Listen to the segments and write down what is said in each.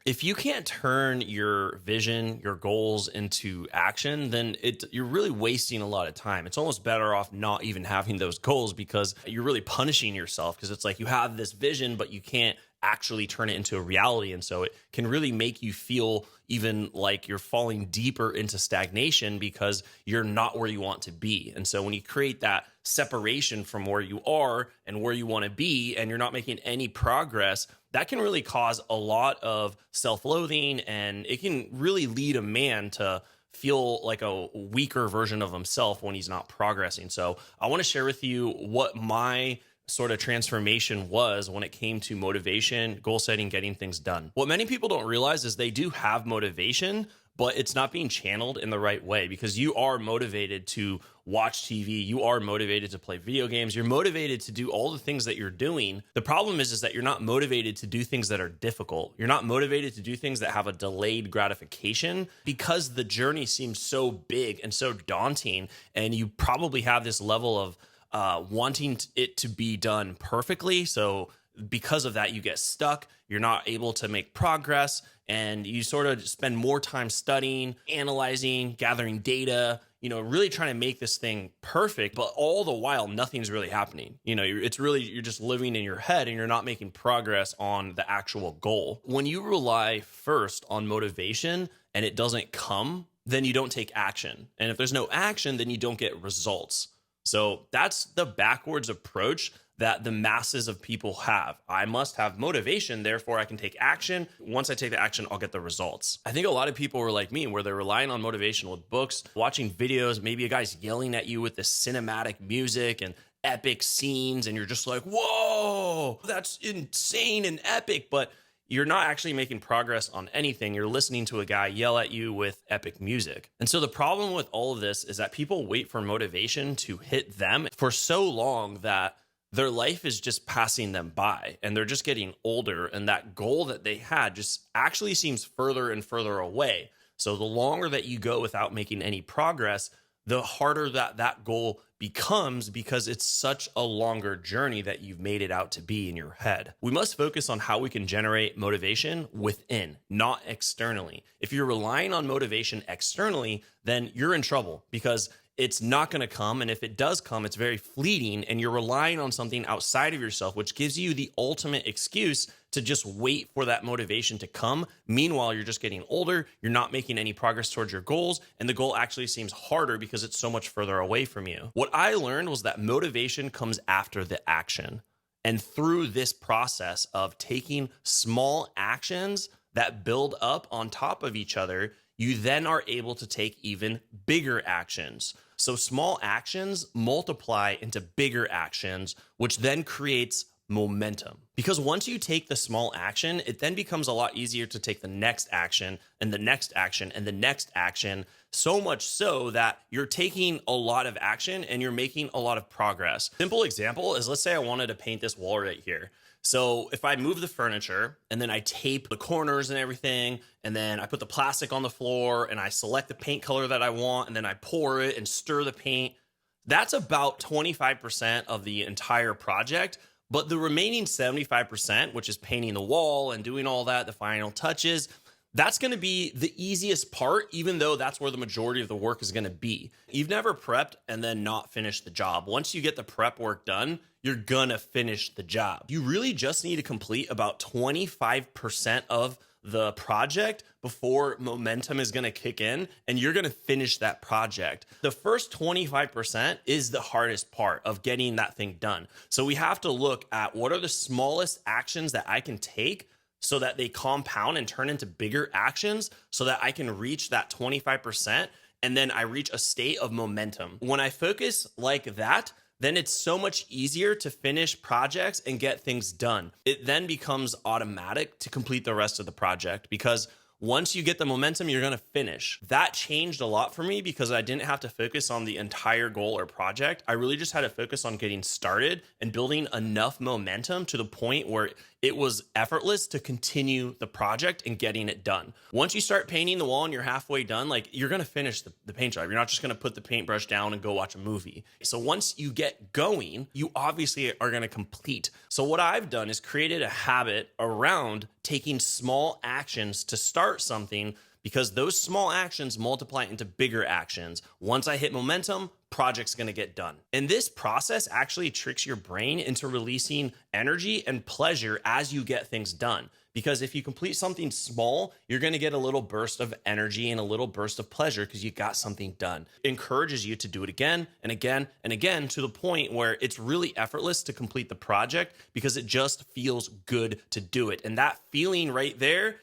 If you can't turn your vision, your goals into action, then you're really wasting a lot of time. It's almost better off not even having those goals because you're really punishing yourself because it's like you have this vision, but you can't actually turn it into a reality. And so it can really make you feel even like you're falling deeper into stagnation because you're not where you want to be. And so when you create that separation from where you are and where you want to be, and you're not making any progress, that can really cause a lot of self-loathing, and it can really lead a man to feel like a weaker version of himself when he's not progressing. So I want to share with you what my sort of transformation was when it came to motivation, goal setting, getting things done. What many people don't realize is they do have motivation, but it's not being channeled in the right way, because you are motivated to watch TV, you are motivated to play video games, you're motivated to do all the things that you're doing. The problem is that you're not motivated to do things that are difficult. You're not motivated to do things that have a delayed gratification because the journey seems so big and so daunting, and you probably have this level of wanting it to be done perfectly. So because of that, you get stuck. You're not able to make progress, and you sort of spend more time studying, analyzing, gathering data, really trying to make this thing perfect. But all the while, nothing's really happening. You're just living in your head, and you're not making progress on the actual goal. When you rely first on motivation and it doesn't come, then you don't take action. And if there's no action, then you don't get results. So that's the backwards approach that the masses of people have. I must have motivation, therefore I can take action. Once I take the action, I'll get the results. I think a lot of people were like me, where they're relying on motivation with books, watching videos, maybe a guy's yelling at you with this cinematic music and epic scenes, and you're just like, whoa, that's insane and epic, but you're not actually making progress on anything. You're listening to a guy yell at you with epic music. And so the problem with all of this is that people wait for motivation to hit them for so long that their life is just passing them by, and they're just getting older, and that goal that they had just actually seems further and further away. So the longer that you go without making any progress, the harder that goal becomes, because it's such a longer journey that you've made it out to be in your head. We must focus on how we can generate motivation within, not externally. If you're relying on motivation externally, then you're in trouble, because it's not going to come. And if it does come, it's very fleeting, and you're relying on something outside of yourself, which gives you the ultimate excuse to just wait for that motivation to come. Meanwhile, you're just getting older. You're not making any progress towards your goals, and the goal actually seems harder because it's so much further away from you. What I learned was that motivation comes after the action. And through this process of taking small actions that build up on top of each other, you then are able to take even bigger actions. So small actions multiply into bigger actions, which then creates momentum. Because once you take the small action, it then becomes a lot easier to take the next action and the next action and the next action, so much so that you're taking a lot of action and you're making a lot of progress. Simple example is, let's say I wanted to paint this wall right here. So if I move the furniture and then I tape the corners and everything, and then I put the plastic on the floor and I select the paint color that I want, and then I pour it and stir the paint, that's about 25% of the entire project. But the remaining 75%, which is painting the wall and doing all that, the final touches, that's going to be the easiest part, even though that's where the majority of the work is going to be. You've never prepped and then not finished the job. Once you get the prep work done, you're going to finish the job. You really just need to complete about 25% of the project before momentum is going to kick in, and you're going to finish that project. The first 25% is the hardest part of getting that thing done. So we have to look at what are the smallest actions that I can take so that they compound and turn into bigger actions, so that I can reach that 25%, and then I reach a state of momentum. When I focus like that, then it's so much easier to finish projects and get things done. It then becomes automatic to complete the rest of the project, because once you get the momentum, you're going to finish. That changed a lot for me because I didn't have to focus on the entire goal or project. I really just had to focus on getting started and building enough momentum to the point where it was effortless to continue the project and getting it done. Once you start painting the wall and you're halfway done, like you're going to finish the paint job. You're not just going to put the paintbrush down and go watch a movie. So once you get going, you obviously are going to complete. So what I've done is created a habit around taking small actions to start something, because those small actions multiply into bigger actions. Once I hit momentum, project's gonna get done. And this process actually tricks your brain into releasing energy and pleasure as you get things done. Because if you complete something small, you're gonna get a little burst of energy and a little burst of pleasure because you got something done. It encourages you to do it again and again and again, to the point where it's really effortless to complete the project because it just feels good to do it. And that feeling right there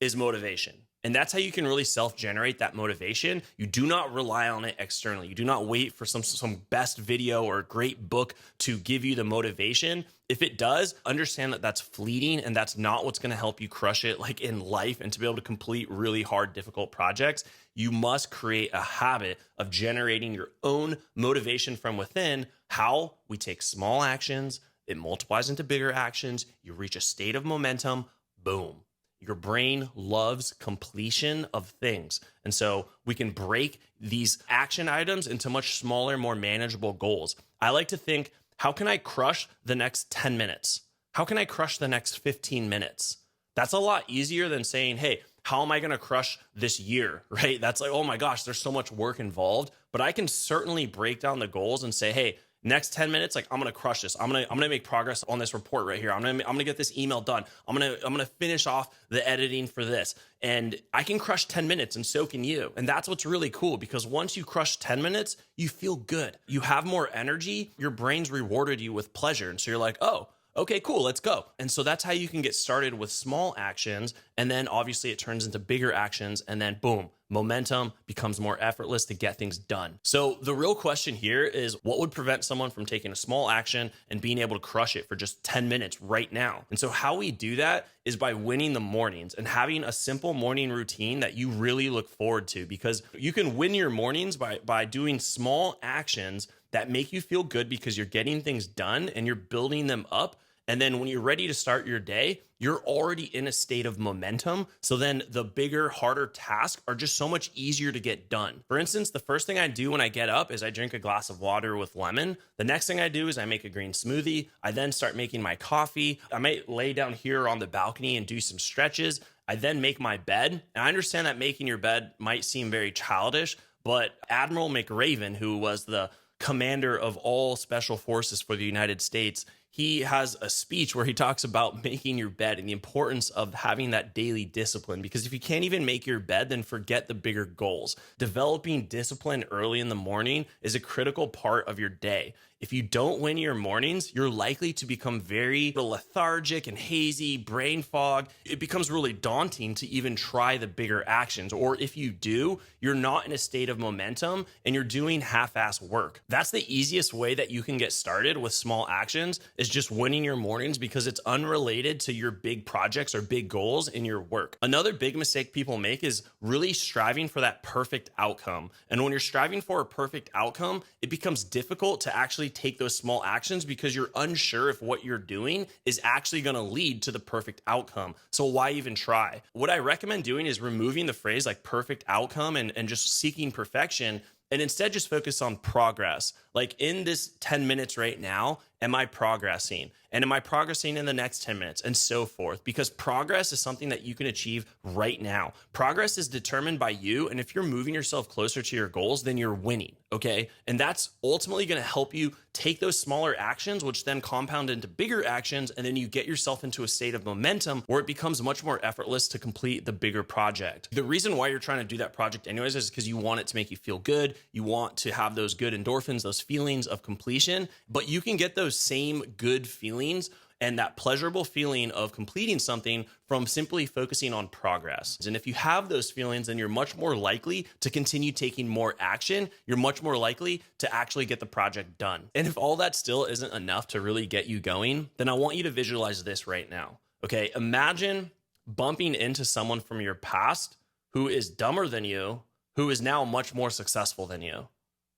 is motivation. And that's how you can really self-generate that motivation. You do not rely on it externally. You do not wait for some best video or great book to give you the motivation. If it does, understand that that's fleeting and that's not what's going to help you crush it like in life and to be able to complete really hard, difficult projects. You must create a habit of generating your own motivation from within. How? We take small actions, it multiplies into bigger actions. You reach a state of momentum, boom. Your brain loves completion of things. And so we can break these action items into much smaller, more manageable goals. I like to think, how can I crush the next 10 minutes? How can I crush the next 15 minutes? That's a lot easier than saying, hey, how am I going to crush this year, right? That's like, oh my gosh, there's so much work involved. But I can certainly break down the goals and say, hey, next 10 minutes, like I'm going to crush this. I'm going to make progress on this report right here. I'm going to get this email done. I'm going to finish off the editing for this. And I can crush 10 minutes and so can you. And that's what's really cool, because once you crush 10 minutes, you feel good. You have more energy. Your brain's rewarded you with pleasure. And so you're like, oh, okay, cool, let's go. And so that's how you can get started with small actions. And then obviously it turns into bigger actions. And then boom, momentum becomes more effortless to get things done. So the real question here is, what would prevent someone from taking a small action and being able to crush it for just 10 minutes right now? And so how we do that is by winning the mornings and having a simple morning routine that you really look forward to, because you can win your mornings by doing small actions that make you feel good because you're getting things done and you're building them up. And then when you're ready to start your day, you're already in a state of momentum. So then the bigger, harder tasks are just so much easier to get done. For instance, the first thing I do when I get up is I drink a glass of water with lemon. The next thing I do is I make a green smoothie. I then start making my coffee. I might lay down here on the balcony and do some stretches. I then make my bed. And I understand that making your bed might seem very childish, but Admiral McRaven, who was the commander of all special forces for the United States, he has a speech where he talks about making your bed and the importance of having that daily discipline. Because if you can't even make your bed, then forget the bigger goals. Developing discipline early in the morning is a critical part of your day. If you don't win your mornings, you're likely to become very lethargic and hazy, brain fog. It becomes really daunting to even try the bigger actions. Or if you do, you're not in a state of momentum and you're doing half-ass work. That's the easiest way that you can get started with small actions, is just winning your mornings, because it's unrelated to your big projects or big goals in your work. Another big mistake people make is really striving for that perfect outcome. And when you're striving for a perfect outcome, it becomes difficult to actually take those small actions because you're unsure if what you're doing is actually going to lead to the perfect outcome. So why even try? What I recommend doing is removing the phrase like perfect outcome and just seeking perfection, and instead just focus on progress. Like in this 10 minutes right now, am I progressing? And am I progressing in the next 10 minutes? And so forth. Because progress is something that you can achieve right now. Progress is determined by you. And if you're moving yourself closer to your goals, then you're winning. Okay. And that's ultimately going to help you take those smaller actions, which then compound into bigger actions. And then you get yourself into a state of momentum where it becomes much more effortless to complete the bigger project. The reason why you're trying to do that project anyways is because you want it to make you feel good. You want to have those good endorphins, those feelings of completion, but you can get those same good feelings and that pleasurable feeling of completing something from simply focusing on progress. And if you have those feelings, then you're much more likely to continue taking more action. You're much more likely to actually get the project done. And if all that still isn't enough to really get you going, then I want you to visualize this right now. Okay, imagine bumping into someone from your past who is dumber than you, who is now much more successful than you.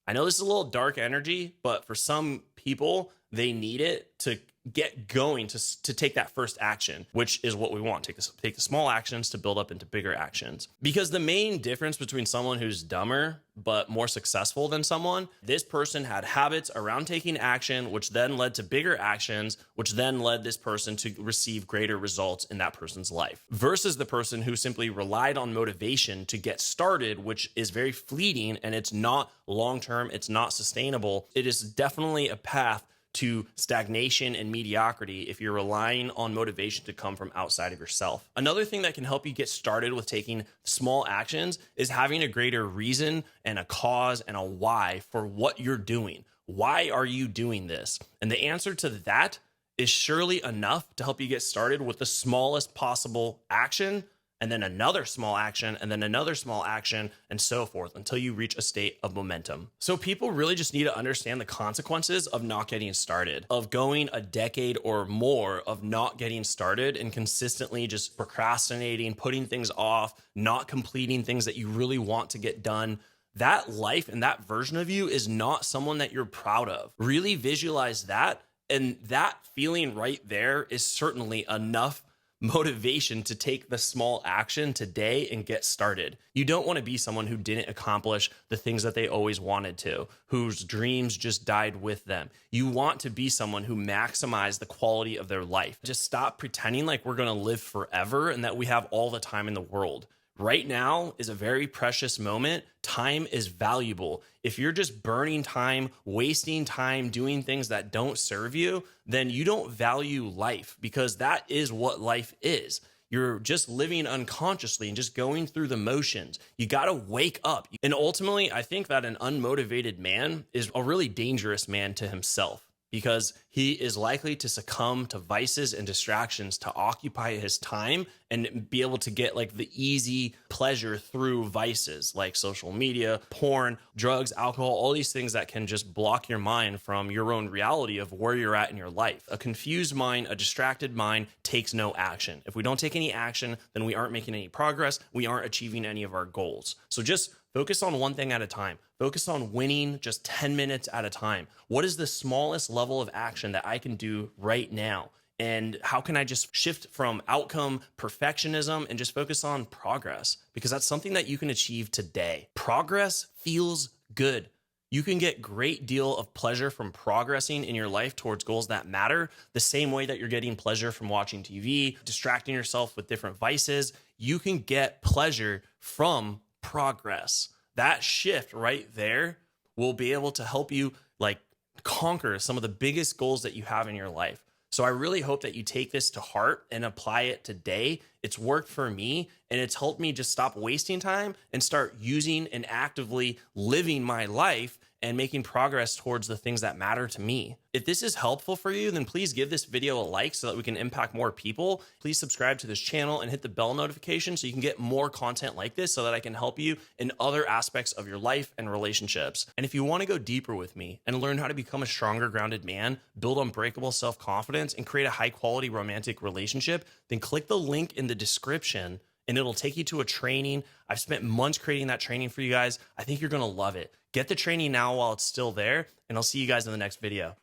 I know this is a little dark energy, but for some people, they need it to get going to take that first action, which is what we want. Take the small actions to build up into bigger actions. Because the main difference between someone who's dumber but more successful than someone, this person had habits around taking action, which then led to bigger actions, which then led this person to receive greater results in that person's life, versus the person who simply relied on motivation to get started, which is very fleeting and it's not long-term, it's not sustainable. It is definitely a path to stagnation and mediocrity if you're relying on motivation to come from outside of yourself. Another thing that can help you get started with taking small actions is having a greater reason and a cause and a why for what you're doing. Why are you doing this? And the answer to that is surely enough to help you get started with the smallest possible action, and then another small action, and then another small action, and so forth until you reach a state of momentum. So people really just need to understand the consequences of not getting started, of going a decade or more of not getting started and consistently just procrastinating, putting things off, not completing things that you really want to get done. That life and that version of you is not someone that you're proud of. Really visualize that, and that feeling right there is certainly enough motivation to take the small action today and get started. You don't want to be someone who didn't accomplish the things that they always wanted to, whose dreams just died with them. You want to be someone who maximized the quality of their life. Just stop pretending like we're going to live forever and that we have all the time in the world. Right now is a very precious moment. Time is valuable. If you're just burning time, wasting time, doing things that don't serve you, then you don't value life, because that is what life is. You're just living unconsciously and just going through the motions. You got to wake up. And ultimately, I think that an unmotivated man is a really dangerous man to himself, because he is likely to succumb to vices and distractions to occupy his time and be able to get like the easy pleasure through vices like social media, porn, drugs, alcohol, all these things that can just block your mind from your own reality of where you're at in your life. A confused mind, a distracted mind takes no action. If we don't take any action, then we aren't making any progress. We aren't achieving any of our goals. So just focus on one thing at a time. Focus on winning just 10 minutes at a time. What is the smallest level of action that I can do right now? And how can I just shift from outcome perfectionism and just focus on progress? Because that's something that you can achieve today. Progress feels good. You can get great deal of pleasure from progressing in your life towards goals that matter, the same way that you're getting pleasure from watching TV, distracting yourself with different vices. You can get pleasure from progress. That shift right there will be able to help you like conquer some of the biggest goals that you have in your life. So I really hope that you take this to heart and apply it today. It's worked for me, and it's helped me just stop wasting time and start using and actively living my life and making progress towards the things that matter to me. If this is helpful for you, then please give this video a like so that we can impact more people. Please subscribe to this channel and hit the bell notification so you can get more content like this so that I can help you in other aspects of your life and relationships. And if you want to go deeper with me and learn how to become a stronger, grounded man, build unbreakable self-confidence, and create a high-quality romantic relationship, then click the link in the description and it'll take you to a training. I've spent months creating that training for you guys. I think you're going to love it. Get the training now while it's still there, and I'll see you guys in the next video.